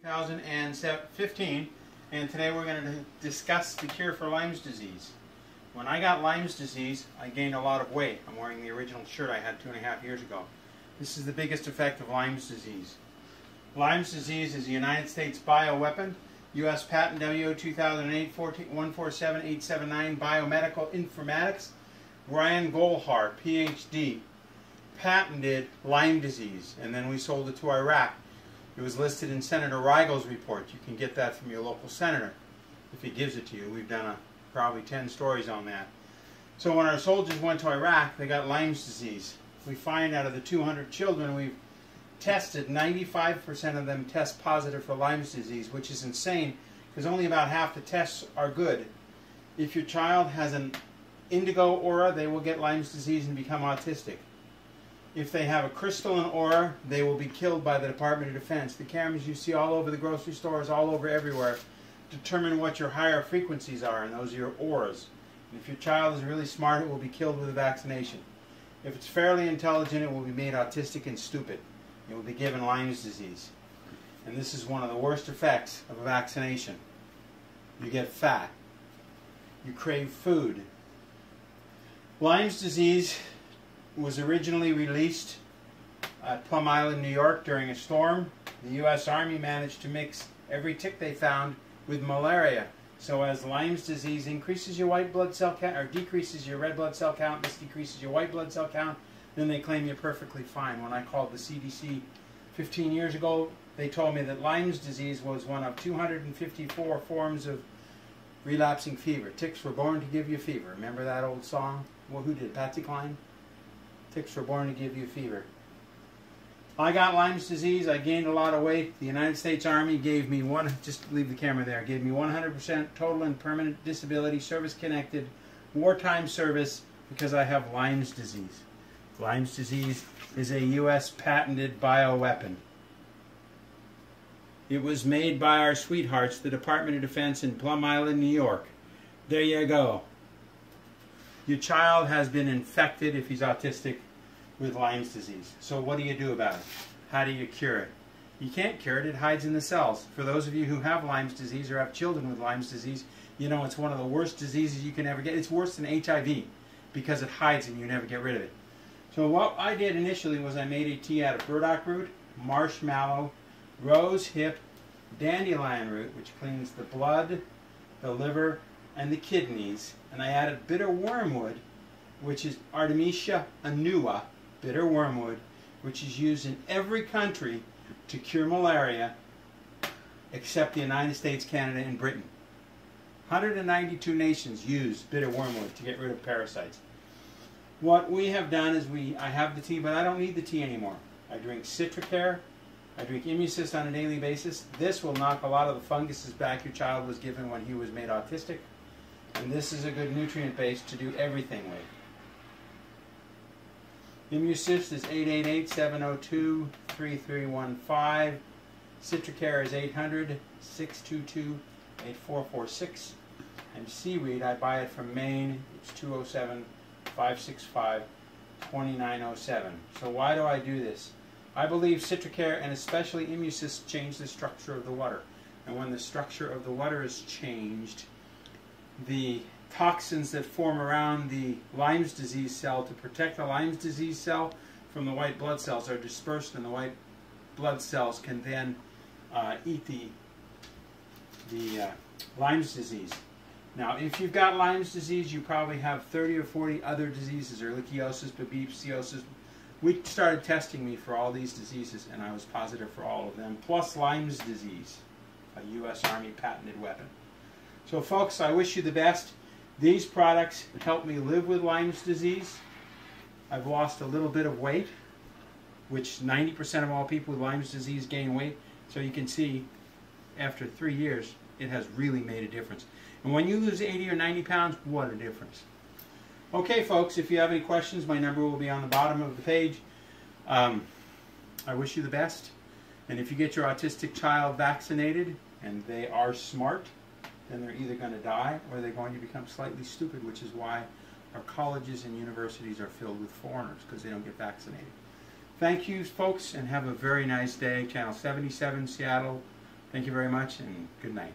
2015, and today we're going to discuss the cure for Lyme's disease. When I got Lyme's disease, I gained a lot of weight. I'm wearing the original shirt I had 2.5 years ago. This is the biggest effect of Lyme's disease. Lyme's disease is a United States bioweapon, U.S. Patent W 2008-147879, Biomedical Informatics, Ryan Golhar, Ph.D., patented Lyme disease, and then we sold it to Iraq. It was listed in Senator Reigel's report. You can get that from your local senator if he gives it to you. We've done probably 10 stories on that. So when our soldiers went to Iraq, they got Lyme's disease. We find out of the 200 children we've tested, 95% of them test positive for Lyme's disease, which is insane because only about half the tests are good. If your child has an indigo aura, they will get Lyme's disease and become autistic. If they have a crystalline aura, they will be killed by the Department of Defense. The cameras you see all over the grocery stores, all over everywhere, determine what your higher frequencies are, and those are your auras. And if your child is really smart, it will be killed with a vaccination. If it's fairly intelligent, it will be made autistic and stupid. It will be given Lyme's disease. And this is one of the worst effects of a vaccination. You get fat. You crave food. Lyme's disease was originally released at Plum Island, New York during a storm. The U.S. Army managed to mix every tick they found with malaria. So as Lyme's disease increases your white blood cell count, or decreases your red blood cell count, this decreases your white blood cell count, then they claim you're perfectly fine. When I called the CDC 15 years ago, they told me that Lyme's disease was one of 254 forms of relapsing fever. Ticks were born to give you fever. Remember that old song? Well, who did? Patsy Cline? Ticks were born to give you fever. I got Lyme's disease. I gained a lot of weight. The United States Army gave me just leave the camera there, gave me 100% total and permanent disability, service-connected, wartime service because I have Lyme's disease. Lyme's disease is a U.S. patented bioweapon. It was made by our sweethearts, the Department of Defense in Plum Island, New York. There you go. Your child has been infected, if he's autistic, with Lyme's disease. So what do you do about it? How do you cure it? You can't cure it. It hides in the cells. For those of you who have Lyme's disease or have children with Lyme's disease, you know it's one of the worst diseases you can ever get. It's worse than HIV because it hides and you never get rid of it. So what I did initially was I made a tea out of burdock root, marshmallow, rose hip, dandelion root, which cleans the blood, the liver, and the kidneys, and I added bitter wormwood, which is Artemisia annua, bitter wormwood, which is used in every country to cure malaria except the United States, Canada, and Britain. 192 nations use bitter wormwood to get rid of parasites. What we have done is I have the tea, but I don't need the tea anymore. I drink Citricare. I drink Immucyst on a daily basis. This will knock a lot of the funguses back your child was given when he was made autistic. And this is a good nutrient base to do everything with. Immucyst is 888-702-3315. Citricare is 800-622-8446. And seaweed, I buy it from Maine. It's 207-565-2907. So why do I do this? I believe Citricare and especially Immucyst change the structure of the water. And when the structure of the water is changed, the toxins that form around the Lyme's disease cell to protect the Lyme's disease cell from the white blood cells are dispersed, and the white blood cells can then eat the Lyme's disease. Now, if you've got Lyme's disease, you probably have 30 or 40 other diseases, ehrlichiosis, babesiosis. We started testing me for all these diseases, and I was positive for all of them, plus Lyme's disease, a U.S. Army patented weapon. So folks, I wish you the best. These products help me live with Lyme's disease. I've lost a little bit of weight, which 90% of all people with Lyme's disease gain weight. So you can see, after 3 years, it has really made a difference. And when you lose 80 or 90 pounds, what a difference. Okay, folks, if you have any questions, my number will be on the bottom of the page. I wish you the best. And if you get your autistic child vaccinated, and they are smart, then they're either going to die or they're going to become slightly stupid, which is why our colleges and universities are filled with foreigners, because they don't get vaccinated. Thank you, folks, and have a very nice day. Channel 77, Seattle, Thank you very much, and good night.